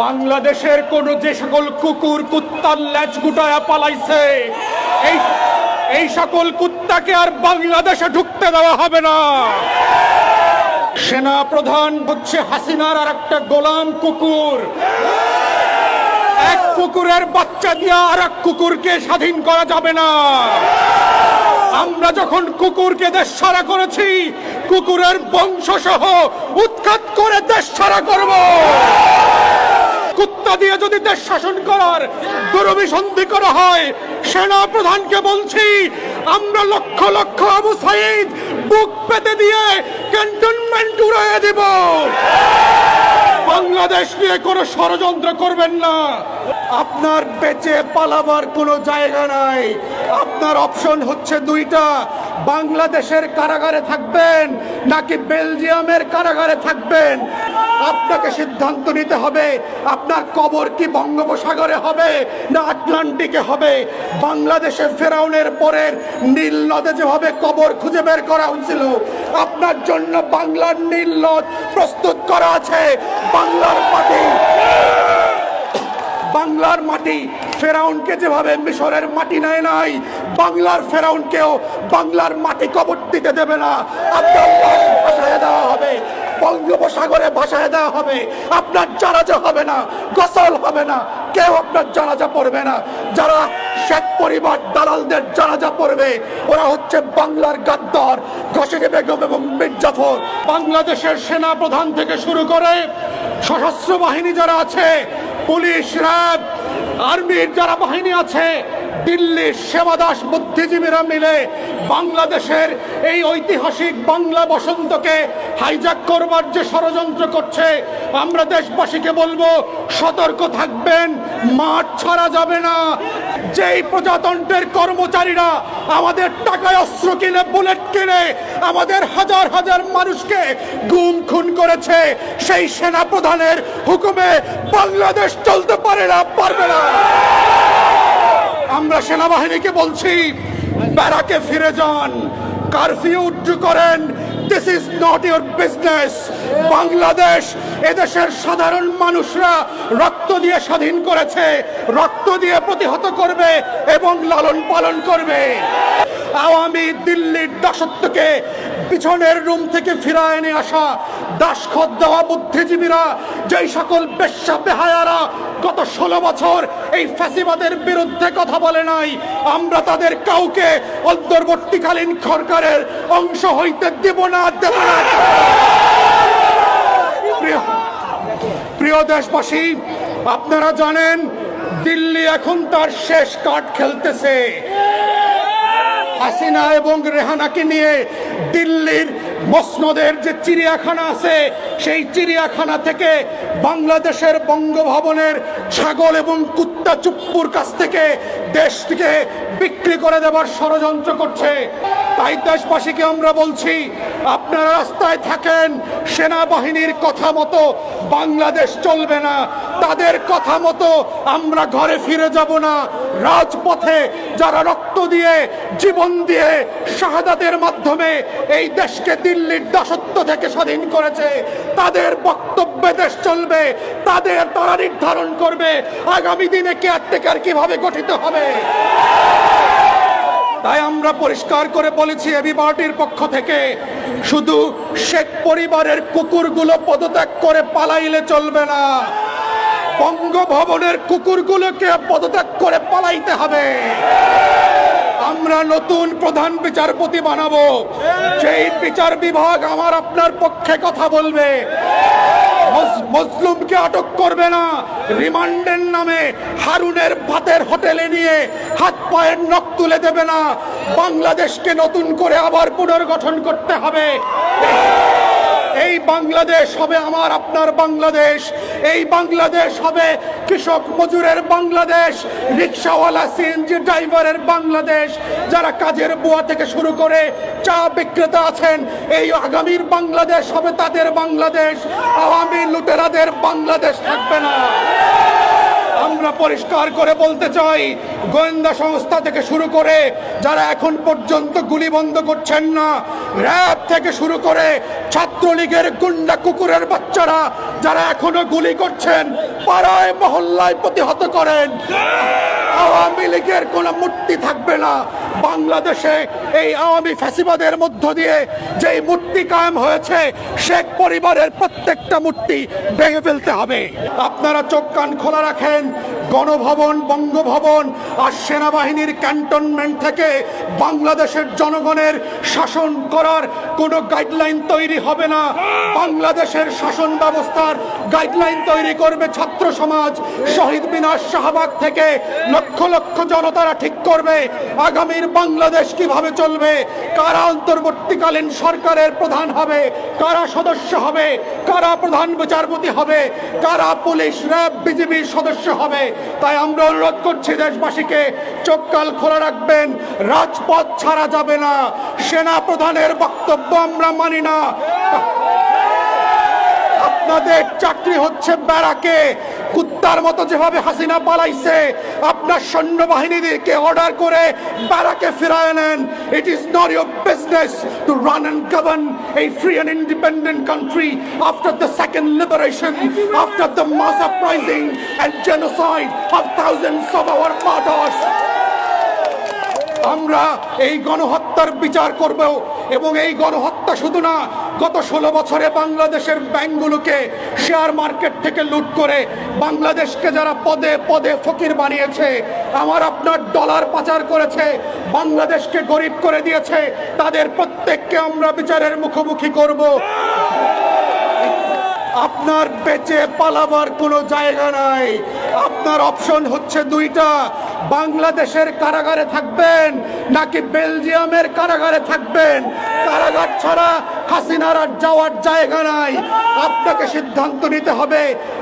বাংলাদেশের কোন যে সকল কুকুর কুত্তার লেজ গুটায়া পালাইছে এই সকল কুত্তাকে আর বাংলাদেশে ঢুকতে দেওয়া হবে না। সেনা প্রধান হচ্ছে হাসিনার আর একটা গোলাম কুকুর। এক কুকুরের বাচ্চা দিয়ে আর এক কুকুরকে স্বাধীন করা যাবে না। আমরা যখন কুকুরকে দেশ ছাড়া করেছি, কুকুরের বংশ সহ উৎখাত করে দেশ ছাড়া করব। কুত্তা দিয়ে যদি দেশ শাসন করার দুরভিসন্ধি করা হয়, সেনা প্রধানকে বলছি আমরা লক্ষ লক্ষ আবু সাইদ বুক পেতে দিয়ে ক্যান্টনমেন্ট উড়িয়ে দেব। বাংলাদেশ নিয়ে কোনো ষড়যন্ত্র করবেন না। আপনার বেঁচে পালাবার কোনো জায়গা নাই। আপনার অপশন হচ্ছে দুইটা, বাংলাদেশের কারাগারে থাকবেন নাকি বেলজিয়ামের কারাগারে থাকবেন। আপনাকে সিদ্ধান্ত নিতে হবে, আপনার কবর কি বঙ্গোপসাগরে হবে না আটলান্টিকে হবে। বাংলাদেশে ফেরাউনের পরের নীল নদে যেভাবে কবর খুঁজে বের করা হয়েছিল, আপনার জন্য বাংলার নীল নদ প্রস্তুত করা আছে। বাংলার মাটি ফেরাউনকে যেভাবে মিশরের মাটি নেয় নাই, বাংলার ফেরাউনকেও বাংলার মাটি কবর দিতে দেবে না। আপনার লাশ ভাসায় দেওয়া হবে, বঙ্গোপসাগরে ভাসায় দেওয়া হবে। আপনার জানাজা হবে না, গোসল হবে না, কেউ আপনার জানাজা পড়বে না। যারা শেখ পরিবার দালালদের জানাজা পড়বে, ওরা হচ্ছে বাংলার গাদ্দার ঘসেরি বেগম এবং মীর জাফর। বাংলাদেশের সেনা প্রধান থেকে শুরু করে সশস্ত্র বাহিনী যারা আছে, পুলিশ, র্যাব, আর্মির যারা বাহিনী আছে, দিল্লির সেবাদাস বুদ্ধিজীবীরা মিলে বাংলাদেশের এই ঐতিহাসিক বাংলা বসন্তকে হাইজ্যাক করবার যে ষড়যন্ত্র করছে, আমরা দেশবাসীকে বলবো সতর্ক থাকবেন, মাঠ ছাড়া যাবে না। যেই প্রজাতন্ত্রের কর্মচারীরা আমাদের টাকায় অস্ত্র কিনে, বুলেট কিনে আমাদের হাজার হাজার মানুষকে গুম খুন করেছে, সেই সেনা প্রধানের হুকুমে বাংলাদেশ চলতে পারে না, পারবে না। আমরা সেনাবাহিনীকে বলছি ব্যারাকে ফিরে যান, কারফিউ উড্ডু করেন। This is not your business. Bangladesh এদেশের সাধারণ মানুষরা রক্ত দিয়ে স্বাধীন করেছে, রক্ত দিয়ে প্রতিহত করবে এবং লালন পালন করবে। আওয়ামী দিল্লির দাসত্বকে পিছনের রুম থেকে ফিরায় এনে আসা দাসখত দেওয়া বুদ্ধিজীবীরা, যেই সকল বেশ্যা বেহায়ারা গত 16 বছর এই ফ্যাসিবাদের বিরুদ্ধে কথা বলে নাই, আমরা তাদের কাউকে অন্তর্বর্তীকালীন সরকারের অংশ হইতে দেব না, দেব না। প্রিয় দেশবাসী, আপনারা জানেন দিল্লি এখন তার শেষ কার্ড খেলতেছে। হাসিনা এবং রেহানাকে নিয়ে দিল্লির মসনদের যে চিড়িয়াখানা আছে, সেই চিড়িয়াখানা থেকে বাংলাদেশের বঙ্গভবনের ছাগল এবং কুত্তা চুপ্পুর কাছ থেকে দেশটিকে বিক্রি করে দেবার ষড়যন্ত্র করছে। তাই দেশবাসীকে আমরা বলছি, আপনারা রাস্তায় থাকেন, সেনাবাহিনীর কথা মতো বাংলাদেশ চলবে না, তাদের কথা মতো আমরা ঘরে ফিরে যাব না। রাজপথে যারা রক্ত দিয়ে, জীবন দিয়ে, শাহাদাতের মাধ্যমে এই দেশকে দিল্লির দাসত্ব থেকে স্বাধীন করেছে, তাদের বক্তব্যে দেশ চলবে, তারা নির্ধারণ করবে আগামী দিনে কেয়ারটেকার কিভাবে গঠিত হবে। তাই আমরা পরিষ্কার করে বলেছি এবি পার্টির পক্ষ থেকে, শুধু শেখ পরিবারের কুকুরগুলো পদত্যাগ করে পালাইলে চলবে না, বঙ্গভবনের কুকুরগুলোকে পদত্যাগ করে পালাইতে হবে। আমরা নতুন প্রধান বিচারপতি বানাবো, সেই বিচার বিভাগ আমার আপনার পক্ষে কথা বলবে। মজলুমকে আটক করবে না, রিমান্ডের নামে হারুনের ভাতের হোটেলে নিয়ে হাত পায়ের নখ তুলে দেবে না। বাংলাদেশকে নতুন করে আবার পুনর্গঠন করতে হবে। এই বাংলাদেশ হবে আমার আপনার বাংলাদেশ, এই বাংলাদেশ হবে কৃষক মজুরের বাংলাদেশ, রিক্সাওয়ালা সিএনজি ড্রাইভারের বাংলাদেশ, যারা কাজের বুয়া থেকে শুরু করে চা বিক্রেতা আছেন, এই আগামীর বাংলাদেশ হবে তাদের বাংলাদেশ। আওয়ামী লুটেরাদের বাংলাদেশ থাকবে না। আমরা পরিষ্কার করে বলতে চাই, গোয়েন্দা সংস্থা থেকে শুরু করে যারা এখন পর্যন্ত গুলি বন্ধ করছেন না, র‍্যাব থেকে শুরু করে ছাত্রলীগের গুন্ডা কুকুরের বাচ্চারা যারা এখনো গুলি করছেন, পাড়ায় মহল্লায় প্রতিহত করেন, আওয়ামী লীগের কোনো মূর্তি থাকবে না বাংলাদেশে। এই আওয়ামী ফ্যাসিবাদের মধ্য দিয়ে যেই মূর্তি কায়েম হয়েছে, শেখ পরিবারের প্রত্যেকটা মূর্তি ভেঙে ফেলতে হবে। আপনারা চোখ কান খোলা রাখেন। গণভবন, বঙ্গভবন আর সেনাবাহিনীর ক্যান্টনমেন্ট থেকে বাংলাদেশের জনগণের শাসন করার কোনো গাইডলাইন তৈরি হবে না। বাংলাদেশের শাসন ব্যবস্থার গাইডলাইন তৈরি করবে ছাত্র সমাজ। শহীদ মিনার, শাহবাগ থেকে লক্ষ লক্ষ জনতারা ঠিক করবে আগামীর বাংলাদেশ কিভাবে চলবে, কারা অন্তর্বর্তীকালীন সরকারের প্রধান হবে, কারা সদস্য হবে, কারা প্রধান বিচারপতি হবে, কারা পুলিশ, র‍্যাব, বিজিবির সদস্য হবে। তাই আমরা অনুরোধ করছি দেশবাসীকে, চোখ কান খোলা রাখবেন। রাজপথ ছাড়া যাবে না। সেনা প্রধানের বক্তব্য আমরা মানি না। আপনাদের চাকরি হচ্ছে ব্যারাকে। কুত্তার মতো যেভাবে হাসিনা পালাইছে, আপনার সৈন্যবাহিনীদেরকে অর্ডার করে ব্যারাকে ফিরায় নেন। It is not your business to run and govern a free and independent country after the second liberation, after the mass uprising and genocide of thousands of our martyrs. আমরা এই গণহত্যার বিচার করব, এবং এই গণহত্যা শুধু না, গত 16 বছরে বাংলাদেশের ব্যাংকগুলোকে শেয়ার মার্কেট থেকে লুট করে বাংলাদেশকে যারা পদে পদে ফকির বানিয়েছে, আমার আপনার ডলার পাচার করেছে, বাংলাদেশকে গরিব করে দিয়েছে, তাদের প্রত্যেককে আমরা বিচারের মুখোমুখি করব। আপনার বেঁচে পালাবার কোনো জায়গা নাই। আপনার অপশন হচ্ছে দুইটা, বাংলাদেশের কারাগারে থাকবেন নাকি বেলজিয়ামের কারাগারে থাকবেন। কারাগার ছাড়া হাসিনার আর যাওয়ার জায়গা নাই। আপনাকে সিদ্ধান্ত নিতে হবে,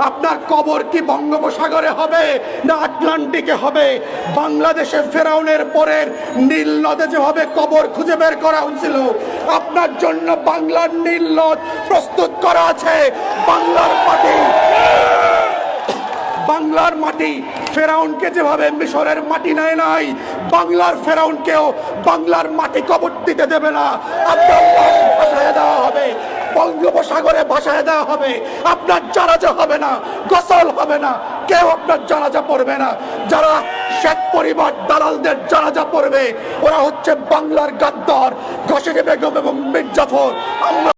আপনার কবর কি বঙ্গোপসাগরে হবে না আটলান্টিকে হবে। বাংলাদেশে ফেরাউনের পরের নীল নদে যেভাবে কবর খুঁজে বের করা হয়েছিল, আপনার জন্য বাংলার নীল নদ প্রস্তুত করা আছে। বাংলার মাটি ফেরাউনকে যেভাবে মিশরের মাটি নেয় নাই, বাংলার ফেরাউনকেও বাংলার মাটি কবর দিতে দেবে না। আব্দুল্লাহ ভাসায় দেওয়া হবে, বঙ্গোপসাগরে ভাসায় দেওয়া হবে। আপনার জানাজা হবে না, গোসল হবে না, কেউ আপনার জানাজা পড়বে না। যারা শেখ পরিবার দালালদের জানাজা পড়বে, ওরা হচ্ছে বাংলার গাদ্দার, ঘসেরি বেগম এবং মীর জাফর। আমরা